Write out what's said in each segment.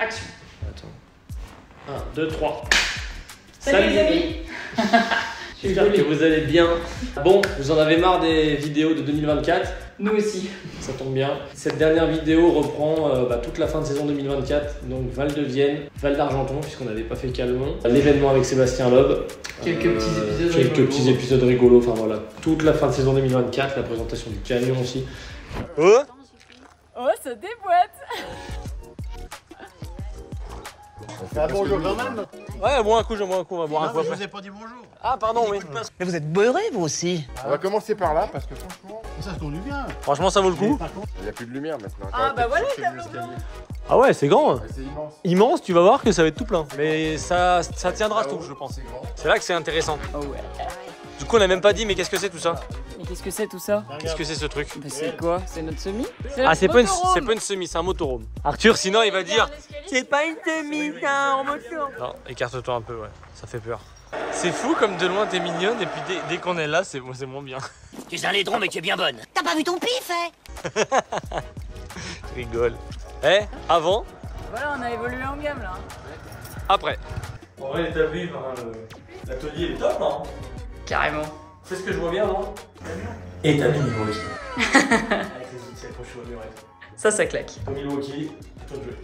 Action. Attends. 1, 2, 3. Salut les amis. J'espère que vous allez bien. Bon, vous en avez marre des vidéos de 2024. Nous aussi. Ça tombe bien. Cette dernière vidéo reprend toute la fin de saison 2024. Donc Val de Vienne, Val d'Argenton, puisqu'on n'avait pas fait Calmont. L'événement avec Sébastien Loeb. Quelques petits épisodes rigolos. Enfin voilà, toute la fin de saison 2024. La présentation du camion aussi. Oh, ça déboîte. Ah, bonjour quand même. Ouais, bois un coup, on va boire un coup Je après. vous ai pas dit bonjour. Ah pardon, oui. Mais vous êtes beurré, vous aussi. On va commencer par là parce que franchement, Ça se tourne bien. Franchement, ça vaut le coup. Par contre, il n'y a plus de lumière maintenant. Ah, bah voilà, le tableau escalier. Ah ouais, c'est grand. Ouais, c'est immense. Immense, tu vas voir que ça va être tout plein. Mais ça tiendra Là-haut, tout, je pense. C'est grand. C'est là que c'est intéressant. Oh ouais. Du coup, on n'a même pas dit, mais qu'est-ce que c'est tout ça? Mais qu'est-ce que c'est tout ça? Qu'est-ce que c'est ce truc? Bah c'est quoi? C'est notre semi? Ah, c'est pas une semi, c'est un motorhome. Arthur, sinon, il va dire. C'est pas une semi, c'est un moteur. Non, écarte-toi un peu, ouais. Ça fait peur. C'est fou comme de loin t'es mignonne et puis dès qu'on est là, c'est moins bien. Tu es un laidron, mais tu es bien bonne. T'as pas vu ton pif, hein? Je rigole. Eh, avant, Voilà, on a évolué en gamme là. après. En vrai, l'établi, l'atelier est top, hein. Carrément. C'est ce que je vois bien, non? Établi Milwaukee. Avec les outils accrochés au mur et tout. Ça claque. Milwaukee, toi de jeu.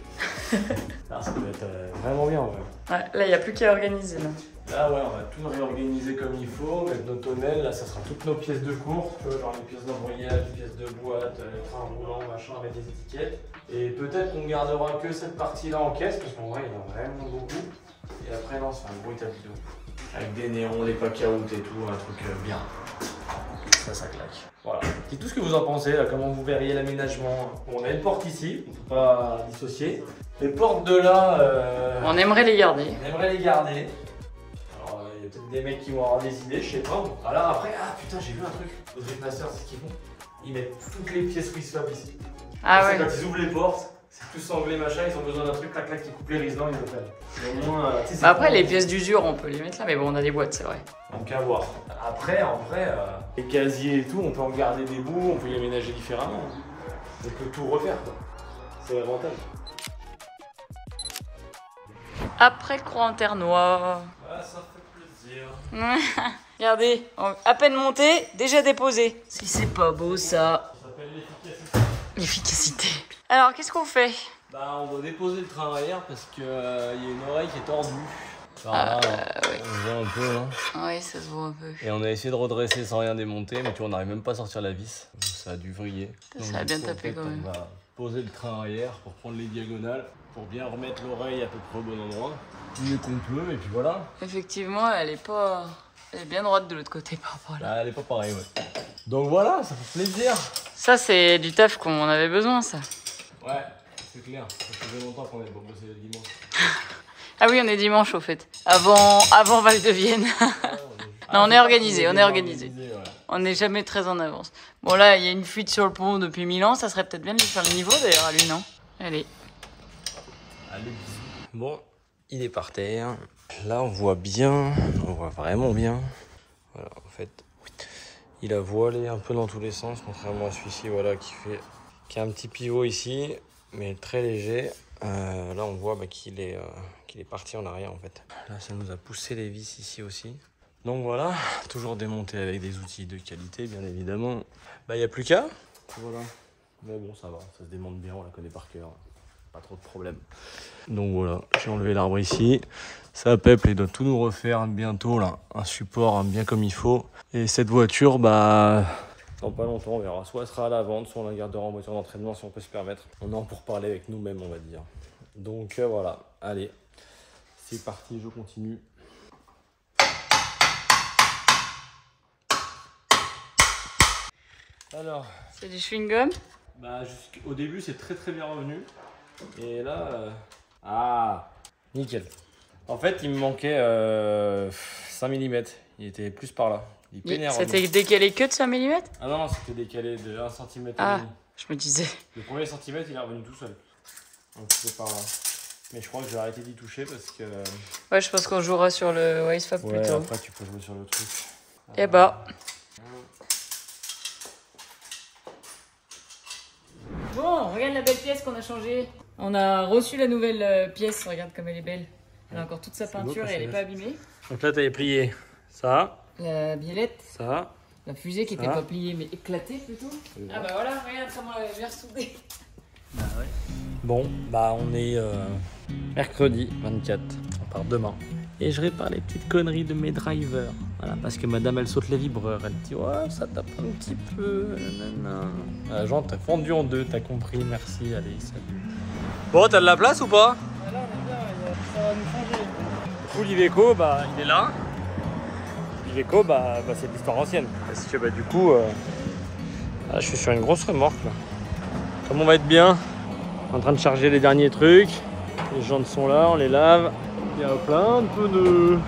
Ah, ça peut être vraiment bien, en vrai. Ouais, là, il n'y a plus qu'à organiser là. Là, ouais, on va tout réorganiser comme il faut, mettre nos tonnelles. Là, ça sera toutes nos pièces de cours, tu vois, genre les pièces d'embrayage, les pièces de boîte, les trains roulants, machin, avec des étiquettes. Et peut-être qu'on gardera que cette partie-là en caisse, parce qu'en vrai, il y en a vraiment beaucoup. Et après, non, c'est un gros établi de ouf. Avec des néons, des pack-out et tout, un truc bien. Ça claque. Voilà. Dites tout ce que vous en pensez, là, comment vous verriez l'aménagement. Bon, on a une porte ici, on ne peut pas dissocier. Les portes de là, On aimerait les garder. on aimerait les garder. Alors, il y a peut-être des mecs qui vont avoir des idées, je sais pas. Alors après, ah putain, j'ai vu un truc. Aux Master, c'est ce qu'ils font. Ils mettent toutes les pièces Rislab ici. Ah Parce que ouais. quand ils ouvrent les portes, c'est tout sanglé, machin, ils ont besoin d'un truc, clac, qui coupe les Rislab, ils le prennent. Au moins, tu sais, c'est Bah après, pas- les pièces d'usure, on peut les mettre là, mais bon, on a des boîtes, c'est vrai. Donc à voir. Après, en vrai, les casiers et tout, on peut en garder des bouts, on peut y aménager différemment. On peut tout refaire, quoi. C'est l'avantage. Après croix en terre noire. Ah, ça fait plaisir. Regardez, à peine monté, déjà déposé. Si c'est pas beau ça. Ça s'appelle l'efficacité. L'efficacité. Alors, qu'est-ce qu'on fait? Bah, on doit déposer le train arrière parce que y a une oreille qui est tordue. ouais. On voit un peu là. Oui, ça se voit un peu. Et on a essayé de redresser sans rien démonter, mais tu vois, on n'arrive même pas à sortir la vis. Donc, ça a dû vriller. Ça a Donc, bien du coup, tapé en fait, quand même. On va poser le train arrière pour prendre les diagonales, pour bien remettre l'oreille à peu près au bon endroit. Mieux qu'on peut, et puis voilà. Effectivement, elle est bien droite de l'autre côté par rapport à là. Là, elle est pas pareille, ouais. Donc voilà, ça fait plaisir. Ça, c'est du taf qu'on avait besoin, ça. Ouais, c'est clair. Ça faisait longtemps qu'on n'avait pas bossé le dimanche. Ah oui, on est dimanche au fait. Avant Val de Vienne. Non, on est organisé, on est organisé. Ouais. On n'est jamais très en avance. Bon là, il y a une fuite sur le pont depuis 1000 ans, ça serait peut-être bien de lui faire le niveau d'ailleurs à lui, non? Allez. Allez, bisous. Bon, il est par terre. Là, on voit bien, on voit vraiment bien. Voilà, en fait, il a voilé un peu dans tous les sens, contrairement à celui-ci, voilà, qui a un petit pivot ici, mais très léger. Là, on voit qu'il est parti en arrière, en fait. Là, ça nous a poussé les vis ici aussi. Donc voilà, toujours démonté avec des outils de qualité, bien évidemment. Bah, il n'y a plus qu'à. Voilà. Mais bon, ça va, ça se démonte bien, on la connaît par cœur. Pas trop de problème. Donc voilà, j'ai enlevé l'arbre ici. Ça peuple, il doit tout nous refaire bientôt là. Un support bien comme il faut. Et cette voiture, bah, dans pas longtemps, on verra. Soit elle sera à la vente, soit on la gardera en voiture d'entraînement si on peut se permettre. On en pour parler avec nous-mêmes, on va dire. Donc voilà, allez, c'est parti, je continue. Alors, C'est du chewing-gum? bah, au début, c'est très bien revenu. Et là, ah, nickel. En fait, il me manquait 5 mm. Il était plus par là. Il pénère. C'était décalé que de 5 mm? Ah non, c'était décalé de 1 cm. Ah, je me disais. Le premier centimètre, il est revenu tout seul. Donc c'était par là. Mais je crois que je vais arrêter d'y toucher parce que... Ouais, je pense qu'on jouera sur le Wisefab Ouais, plutôt. après tu peux jouer sur le truc. Et bah. Bon, regarde la belle pièce qu'on a changée. On a reçu la nouvelle pièce, regarde comme elle est belle. Elle a encore toute sa peinture et elle n'est pas abîmée. Donc là, t'avais plié ça. La biellette. Ça. La fusée qui n'était pas pliée mais éclatée plutôt. Ah bah voilà, regarde comment elle avait bien soudée. Bah ouais. Bon, bah on est mercredi 24. On part demain. Et je répare les petites conneries de mes drivers. Voilà, parce que madame, elle saute les vibreurs. Elle dit, ouais, ça tape un petit peu. Nanana. La jante a fondu en deux, t'as compris. Merci, allez, salut. Bon, t'as de la place ou pas? Là, on est bien, ça va nous changer. Du coup, l'Iveco, bah, il est là. L'Iveco, bah c'est de l'histoire ancienne. Parce que, bah, du coup, là, je suis sur une grosse remorque, là. Comme on va être bien, en train de charger les derniers trucs. Les jantes sont là, on les lave. Il y a plein de pneus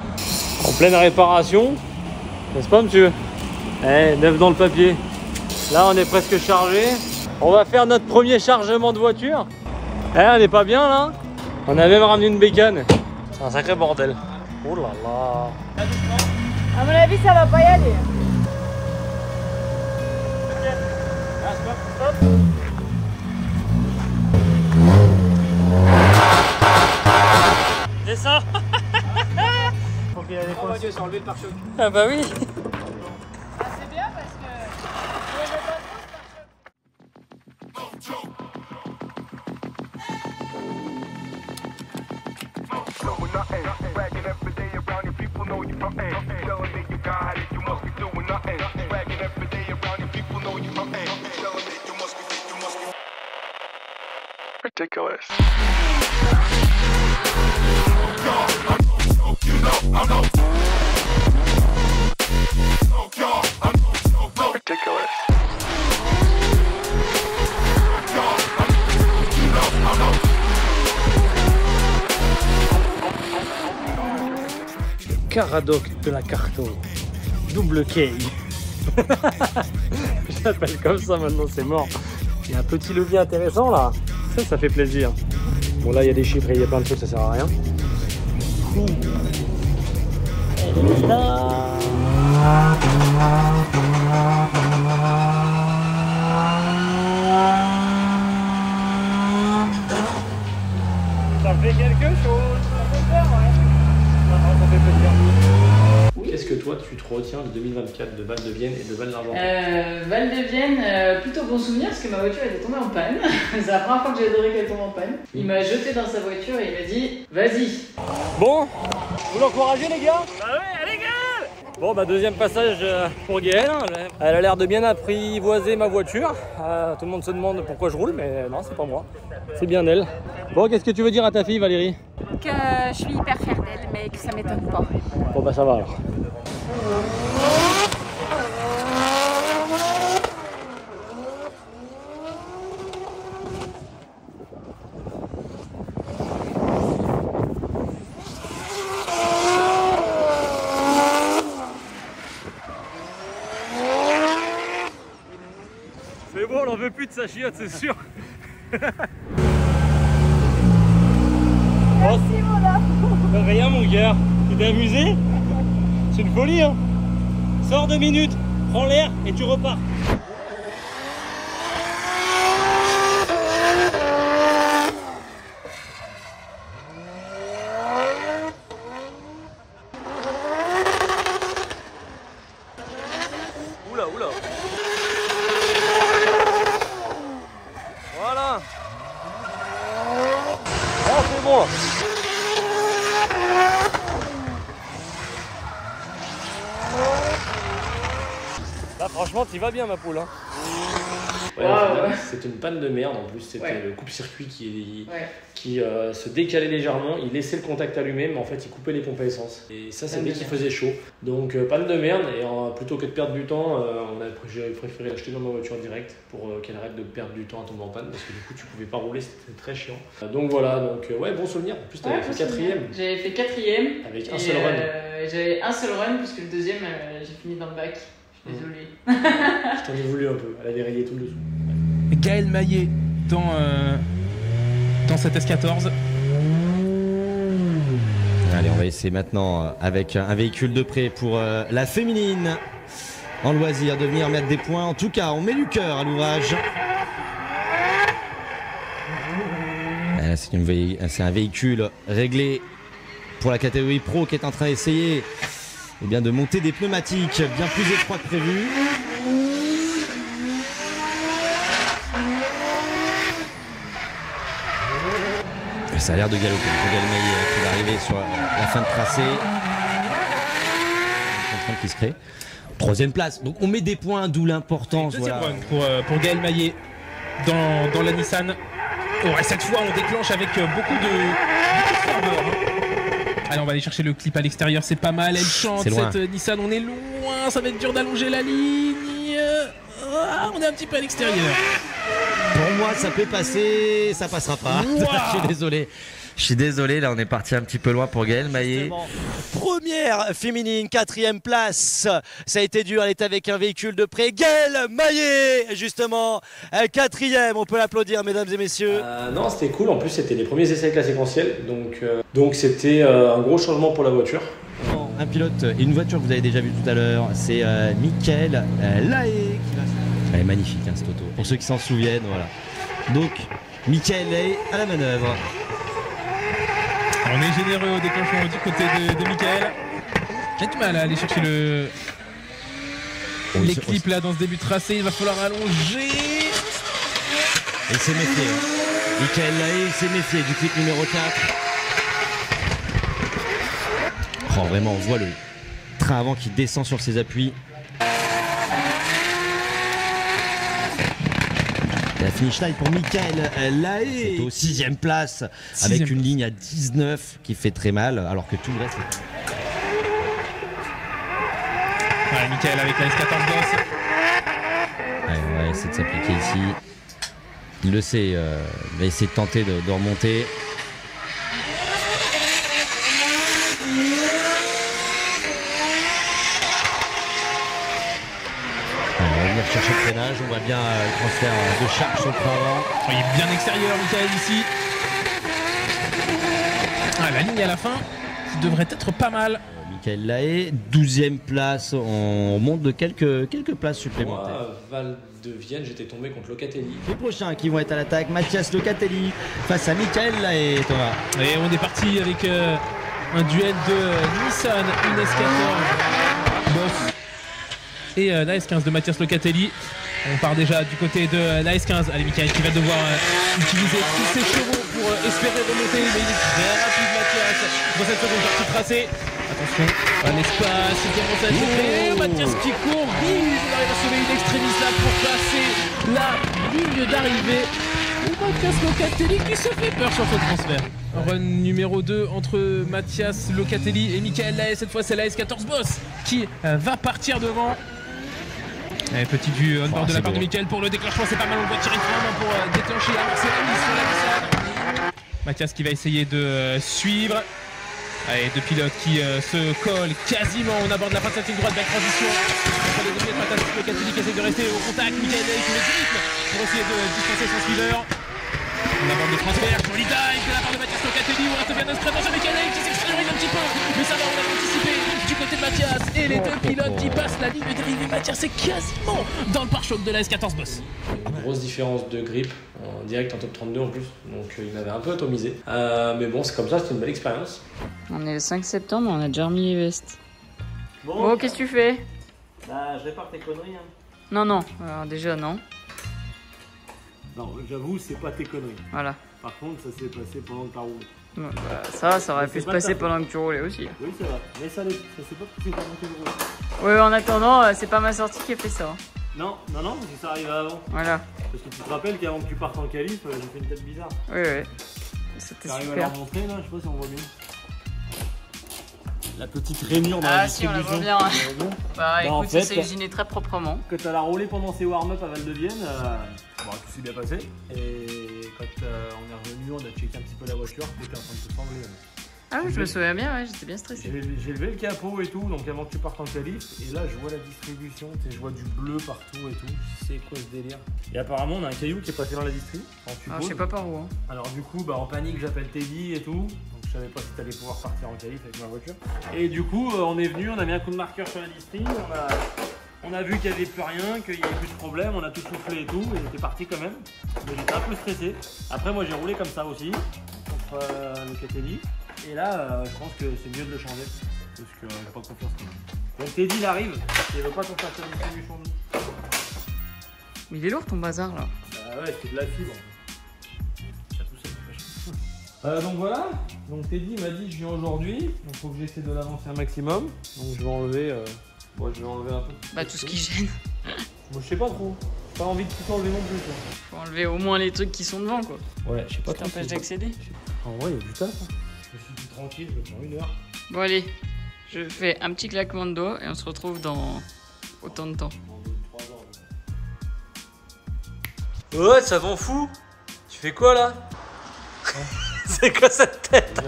en pleine réparation, n'est-ce pas monsieur? Eh, neuf dans le papier. Là on est presque chargé. On va faire notre premier chargement de voiture. Eh, on n'est pas bien là? On a même ramené une bécane. C'est un sacré bordel. Oh là là. À mon avis, ça va pas y aller. C'est ça. Faut qu'il y ait des points. Dieu, c'est enlevé le pare-choc. Ah bah oui. Ah, c'est bien parce que... Ridiculous. Ridiculous. Caradoc de la Carto. Double K. Je l'appelle comme ça maintenant, c'est mort. Il y a un petit levier intéressant là. Ça fait plaisir. Bon là il y a des chiffres et il y a plein de trucs, ça sert à rien. Elle est là. Ça fait quelque chose. Ça peut faire, ouais. Non, ça fait plaisir. Qu'est-ce que toi tu te retiens de 2024 de Val de Vienne et de Val d'Argentin? Val de Vienne, plutôt bon souvenir parce que ma voiture était tombée en panne. C'est la première fois que j'ai adoré qu'elle tombe en panne. Il m'a jeté dans sa voiture et il m'a dit vas-y. Bon, vous l'encouragez les gars? Bah oui, allez Gaël! Bon bah deuxième passage pour Gaël. Elle a l'air de bien apprivoiser ma voiture. Tout le monde se demande pourquoi je roule, mais non c'est pas moi. C'est bien elle. Bon, qu'est-ce que tu veux dire à ta fille Valérie? Que je suis hyper fière d'elle, mais que ça m'étonne pas. Bon bah ça va alors. C'est bon, on en veut plus de sa chiotte, c'est sûr. Merci mon amour. De rien mon gars, tu t'es amusé? C'est une folie hein. Sors 2 minutes, prends l'air et tu repars. Oula oula. Voilà. Oh c'est bon. Là franchement tu vas bien ma poule hein. Ouais, c'est une panne de merde en plus, c'était le coupe-circuit qui se décalait légèrement, il laissait le contact allumé mais en fait il coupait les pompes à essence et ça c'est dès qu'il faisait chaud. Donc panne de merde et plutôt que de perdre du temps, j'ai préféré l'acheter dans ma voiture direct pour qu'elle arrête de perdre du temps à tomber en panne parce que du coup tu pouvais pas rouler, c'était très chiant. Donc voilà, donc ouais bon souvenir, en plus t'avais fait 4ème. J'avais fait 4ème. Avec un seul run. J'avais un seul run puisque le deuxième j'ai fini dans le bac. Désolé. Je t'en ai voulu un peu, elle avait rayé tout le dessous. Gaël Maillet dans cette S14. Allez, on va essayer maintenant avec un véhicule de près pour la féminine en loisir de venir mettre des points. En tout cas, on met du cœur à l'ouvrage. c'est un véhicule réglé pour la catégorie pro qui est en train d'essayer de monter des pneumatiques bien plus étroits que prévu. Ça a l'air de galoper pour Gaël Maillet qui va arriver sur la fin de tracé. Une contrainte qui se crée. 3e place, donc on met des points, d'où l'importance. Deuxième run pour Gaël Maillet dans la Nissan. Oh, et cette fois on déclenche avec beaucoup de ferveur. Allez, on va aller chercher le clip à l'extérieur, c'est pas mal, elle chante cette Nissan, on est loin, ça va être dur d'allonger la ligne. On est un petit peu à l'extérieur. Pour moi ça peut passer, ça passera pas. Wow. Je suis désolé, là on est parti un petit peu loin pour Gaël Maillet. Première féminine, 4e place. Ça a été dur, elle est avec un véhicule de près. Gaël Maillet, justement, 4e. On peut l'applaudir, mesdames et messieurs. Non, c'était cool. En plus, c'était les premiers essais avec la séquentielle. Donc c'était un gros changement pour la voiture. Un pilote et une voiture que vous avez déjà vu tout à l'heure, c'est Mickaël Lahaye qui va... Elle est magnifique cette auto, pour ceux qui s'en souviennent, voilà. Donc, Mickaël Lahaye à la manœuvre. On est généreux au déclenchement du côté de Mickaël. J'ai du mal à aller chercher les clips là dans ce début de tracé, il va falloir allonger. Il s'est méfié. Mickaël Lahaye s'est méfié du clip numéro 4. Oh, vraiment, on voit le train avant qui descend sur ses appuis. La finish line pour Mickaël Lahaye. C'est au 6e place avec une ligne à 19 qui fait très mal alors que tout le reste Ouais, Mickaël avec la S14 Boss. On va essayer de s'appliquer ici. Il le sait, il va essayer de tenter de remonter. Chercher le freinage, on voit bien le transfert de charge sur le train avant. Il est bien extérieur, Mickaël ici. La ligne à la fin, qui devrait être pas mal. Mickaël Lahaye, 12e place, on monte de quelques places supplémentaires. Moi, Val de Vienne, j'étais tombé contre Locatelli. Les prochains qui vont être à l'attaque, Mathias Locatelli face à Mickaël Lahaye, Thomas. Et on est parti avec un duel de Nissan, une S14 Boss. Et la S15 de Mathias Locatelli. On part déjà du côté de la S15. Allez, Mickaël qui va devoir utiliser tous ses chevaux pour espérer remonter. Mais il est très rapide, Mathias, dans cette seconde partie tracée. Attention, l'espace, il commence à être créé. Mathias qui court, il arrive à sauver une extrémiste là pour passer la ligne d'arrivée. Mathias Locatelli qui se fait peur sur ce transfert. Run numéro 2 entre Mathias Locatelli et Mickaël Lahaye. Cette fois, c'est la S14 Boss qui va partir devant. Et petit du on-board de la part de Mickaël pour le déclenchement, c'est pas mal, on voit tirer vraiment pour déclencher, avancer la mise sur la Nissan. Mathias qui va essayer de suivre. Allez, deux pilotes qui se collent quasiment, on aborde la fin de cette ligne droite, belle transition. Entre les deux pilotes, Mathias Locatelli qui essaie de rester au contact, Mickaël Lahaye qui met du rythme pour essayer de distancer son suiveur. On aborde le transfert, joli dive de la part de Mathias Locatelli, on reste bien discret dans Mickaël Lahaye qui s'extériorise un petit peu, mais ça va, on a anticipé du côté de Mathias et les deux pilotes qui passent la ligne d'arrivée. Mathias est quasiment dans le pare-choc de la S14 Boss. Grosse différence de grip, en direct en top 32 en plus, donc il m'avait un peu atomisé. Mais bon, c'est comme ça, c'était une belle expérience. On est le 5 septembre, on a déjà remis les vestes. Bon, qu'est-ce que tu fais? Bah, je répare tes conneries. Non, alors déjà non. Non, j'avoue, c'est pas tes conneries. Voilà. Par contre, ça s'est passé pendant que t'as roulé. Ça aurait pu se passer pendant que tu roulais aussi. Oui, c'est vrai. Mais ça s'est pas passé pendant que tu roulais. Oui, en attendant, c'est pas ma sortie qui a fait ça. Non, parce que ça arrive avant. Voilà. Parce que tu te rappelles qu'avant que tu partes en qualif, j'ai fait une tête bizarre. Oui. C'était super. T'arrives à la remontrer là, je sais pas si on voit bien. La petite rainure dans la distribution. Ah si, on la voit bien. Bah écoute, en fait, ça s'est usiné très proprement. Quand t'as la roulé pendant ces warm-up à Val de Vienne, tout s'est bien passé. Et quand on est revenu, on a checké un petit peu la voiture, t'étais en train de se sangler. Ah oui, je me souviens bien, ouais, j'étais bien stressé. J'ai levé le capot et tout, donc avant que tu partes en qualif, et là je vois la distribution, je vois du bleu partout et tout. C'est quoi ce délire? Et apparemment on a un caillou qui est passé dans la distri. Je sais pas par où. Alors du coup, en panique, j'appelle Teddy et tout. Donc je savais pas si t'allais pouvoir partir en qualif avec ma voiture. Et du coup, on est venu, on a mis un coup de marqueur sur la distri, on a vu qu'il n'y avait plus rien, qu'il n'y avait plus de problème, on a tout soufflé et tout, et j'étais parti quand même. Mais j'étais un peu stressé. Après moi j'ai roulé comme ça aussi. Locatelli. Et là, je pense que c'est mieux de le changer. Parce que j'ai pas confiance en lui. Donc Teddy, il arrive. Il veut pas qu'on fasse la distribution. Mais il est lourd ton bazar là. Ouais, c'est de la fibre. Donc voilà, donc Teddy m'a dit je viens aujourd'hui, donc faut que j'essaie de l'avancer un maximum. Donc je vais enlever, je vais enlever un peu. Bah tout ce qui gêne. Moi je sais pas trop, j'ai pas envie de tout enlever non plus quoi. Faut enlever au moins les trucs qui sont devant quoi. Ouais, je sais pas trop. Ça t'empêche d'accéder. En vrai il y a du taf. Hein. Je me suis dit tranquille, je vais prendre 1 heure. Bon allez, je fais un petit claquement de doigts et on se retrouve dans autant de temps. Ouais, ça t'en fout. Tu fais quoi là? C'est quoi cette tête?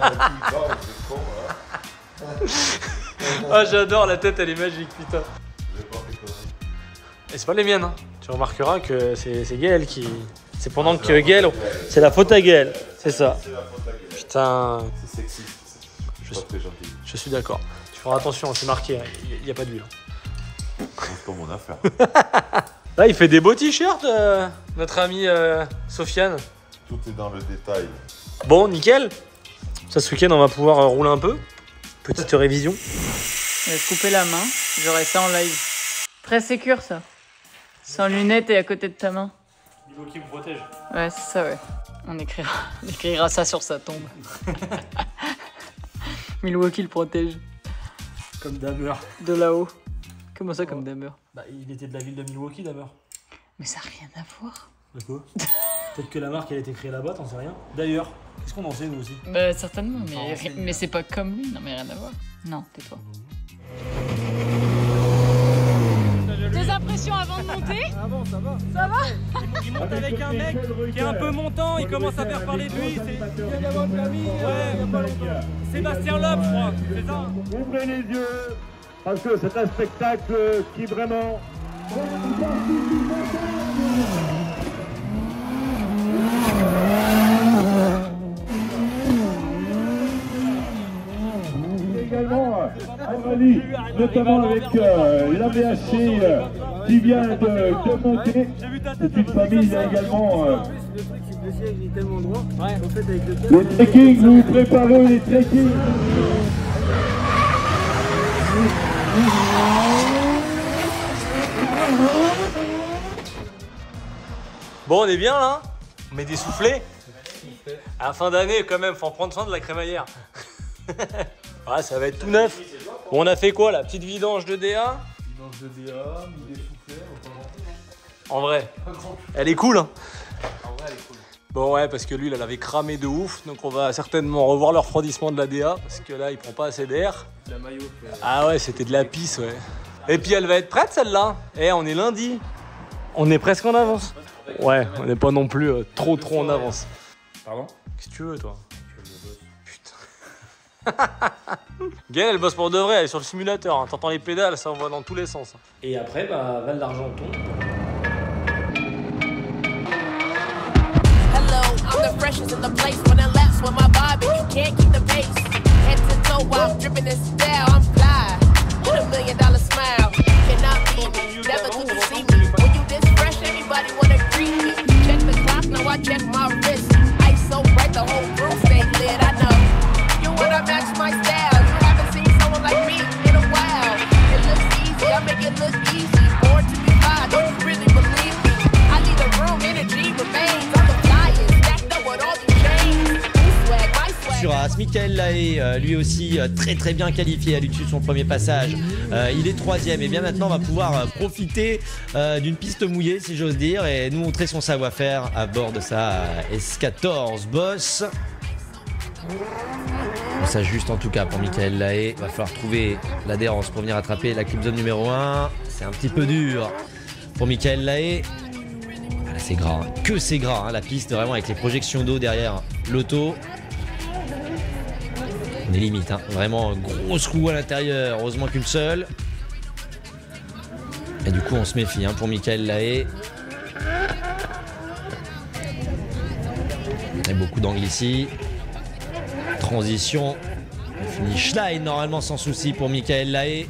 Ah j'adore, la tête elle est magique putain. Et c'est pas les miennes hein. Tu remarqueras que c'est Gaël qui... C'est pendant que Gaël... C'est la faute à Gaël, c'est ça. Putain... C'est sexiste, c'est pas très gentil. Je suis d'accord. Tu feras attention, c'est marqué, il n'y a pas d'huile. C'est pas mon affaire. Là il fait des beaux t-shirts notre ami Sofiane. Tout est dans le détail. Bon, nickel. Ça, ce week-end, on va pouvoir rouler un peu. Petite révision. Je vais couper la main, j'aurai ça en live. Très sécure ça. Sans lunettes et à côté de ta main. Milwaukee me protège. Ouais, c'est ça, ouais. On écrira ça sur sa tombe. Milwaukee le protège. Comme Dahmer. De là-haut. Comment ça, comme Dahmer? Bah, il était de la ville de Milwaukee, Dahmer. Mais ça n'a rien à voir. De quoi? Peut-être que la marque elle a été créée là-bas, t'en sais rien. D'ailleurs, qu'est-ce qu'on en sait nous aussi? Bah certainement, mais c'est pas comme lui, non mais rien à voir. Non, tais-toi. Tes impressions avant de monter? Avant, ça va. Ça va? Il monte avec un mec qui est un peu montant, il commence à faire parler de lui. Il vient d'avoir de famille, ouais, il y a pas longtemps. Sébastien Loeb, je crois, c'est ça? Ouvrez les yeux, parce que c'est un spectacle qui vraiment... Également un rallye, notamment avec l'ABHC qui vient de monter. C'est une famille également. Les trekking, vous préparez les trekking. Bon, on est bien là. On met des soufflets. À la fin d'année, quand même, faut en prendre soin de la crémaillère. Ouais, ça va être tout neuf. Bon, on a fait quoi là? Petite vidange de DA. Vidange de DA, mis des soufflets. En vrai, elle est cool hein. En vrai, elle est cool. Bon ouais, parce que lui, il avait cramé de ouf. Donc on va certainement revoir le refroidissement de la DA. Parce que là, il prend pas assez d'air. La maillot. Ah ouais, c'était de la pisse, ouais. Et puis elle va être prête celle-là. Eh, on est lundi. On est presque en avance. Ouais, on n'est pas non plus trop en avance. Pardon? Qu'est-ce que tu veux, toi? Putain. Gaël, elle bosse pour de vrai, elle est sur le simulateur. Hein. T'entends les pédales, ça envoie dans tous les sens. Et après, bah, Val d'Argenton. Hello, I'm the freshest in the place when I laps with my vibe and you can't keep the pace. Head to toe, I'm dripping in style, I'm fly. With $1 million smile, cannot beat me, never could you see me. When you this fresh, everybody wanna greet me. Check the clock, now I check my wrist. Ice so bright, the whole room stay lit, I know. You wanna match my style, you haven't seen someone like me in a while. It looks easy, I make it look easy. Born to be fly, don't you really believe me? I need a room, energy remains. I'm the flyest, stacked up with all these chains. Swag, my swag. Sur As, Michael Lahaye, lui aussi très bien qualifié à l'issue de son premier passage. Il est 3ème et bien maintenant on va pouvoir profiter d'une piste mouillée si j'ose dire et nous montrer son savoir-faire à bord de sa S14 Boss. On s'ajuste en tout cas pour Michael Lahaye. Il va falloir trouver l'adhérence pour venir attraper la clip zone numéro 1. C'est un petit peu dur pour Michael Lahaye. Voilà, c'est gras, hein. Que c'est gras, hein, la piste vraiment avec les projections d'eau derrière l'auto. On est limite, hein. Vraiment grosse roue à l'intérieur, heureusement qu'une seule. Et du coup on se méfie hein, pour Michael Lahaye. Il y a beaucoup d'angles ici. Transition. Finish line normalement sans souci pour Michael Lahaye.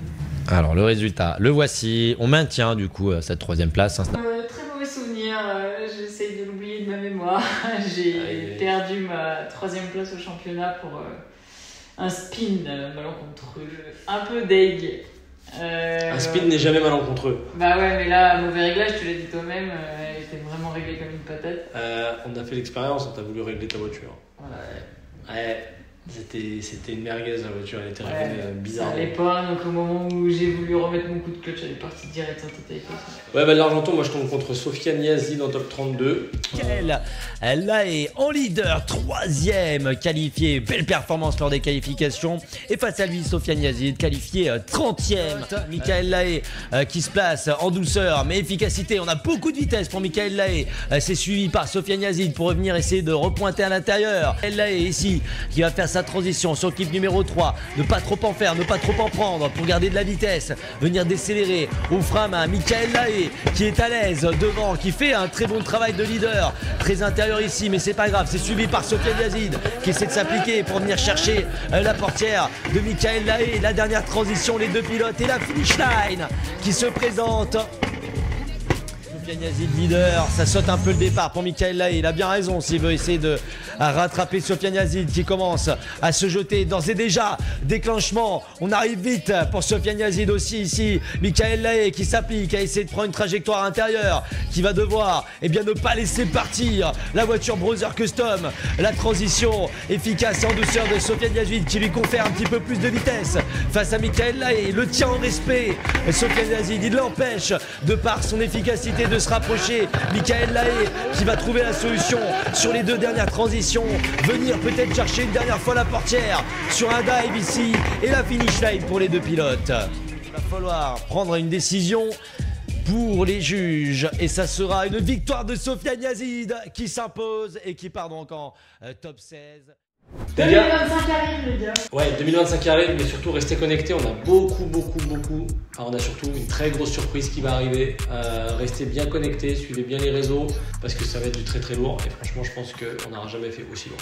Alors le résultat, le voici. On maintient du coup cette 3ème place. Très mauvais souvenir, j'essaye de l'oublier de ma mémoire. J'ai perdu la 3e place au championnat pour un spin malencontreux, un peu deg. Un spin n'est jamais malencontreux. Bah ouais, mais là, mauvais réglage, tu l'as dit toi-même, elle était vraiment réglée comme une patate. On a fait l'expérience, on t'a voulu régler ta voiture. Ouais. C'était une merguez la voiture, elle était réglée bizarre. Ça allait pas, donc au moment où j'ai voulu remettre mon coup de clutch, elle est partie direct sans tête avec ça. Ouais, bah l'Argenton, moi je tombe contre Sofiane Yazid en top 32. Elle là est en leader, 3e qualifié, belle performance lors des qualifications. Et face à lui, Sofiane Yazid, qualifié 30e. Michael Lahaye qui se place en douceur, mais efficacité. On a beaucoup de vitesse pour Michael Lahaye. C'est suivi par Sofiane Yazid pour revenir essayer de repointer à l'intérieur. Michael Lahaye ici qui va faire sa transition sur l'équipe numéro 3. Ne pas trop en faire, ne pas trop en prendre pour garder de la vitesse. Venir décélérer au frein à Michael Lahaye qui est à l'aise devant, qui fait un très bon travail de leader. Très intérieur ici, mais c'est pas grave. C'est suivi par Sofiane Yazid qui essaie de s'appliquer pour venir chercher la portière de Michael Lahaye. La dernière transition, les deux pilotes et la finish line qui se présente. Sofiane Yazid leader, ça saute un peu le départ pour Michael Lahaye. Il a bien raison s'il veut essayer de rattraper Sofiane Yazid qui commence à se jeter d'ores et déjà. Déclenchement, on arrive vite pour Sofiane Yazid aussi ici. Michael Lahaye qui s'applique à essayer de prendre une trajectoire intérieure, qui va devoir ne pas laisser partir la voiture Brother Custom. La transition efficace et en douceur de Sofiane Yazid qui lui confère un petit peu plus de vitesse face à Michael Lahaye. Le tient en respect. Sofiane Yazid, il l'empêche de par son efficacité de se rapprocher. Michael Lahaye qui va trouver la solution sur les deux dernières transitions. Venir peut-être chercher une dernière fois la portière sur un dive ici. Et la finish line pour les deux pilotes. Il va falloir prendre une décision pour les juges. Et ça sera une victoire de Sofiane Yazid qui s'impose et qui part donc en top 16. 2025 arrive les gars. Ouais, 2025 arrive, mais surtout restez connectés, on a beaucoup. Alors on a surtout une très grosse surprise qui va arriver. Restez bien connectés, suivez bien les réseaux parce que ça va être du très lourd et franchement je pense qu'on n'aura jamais fait aussi lourd.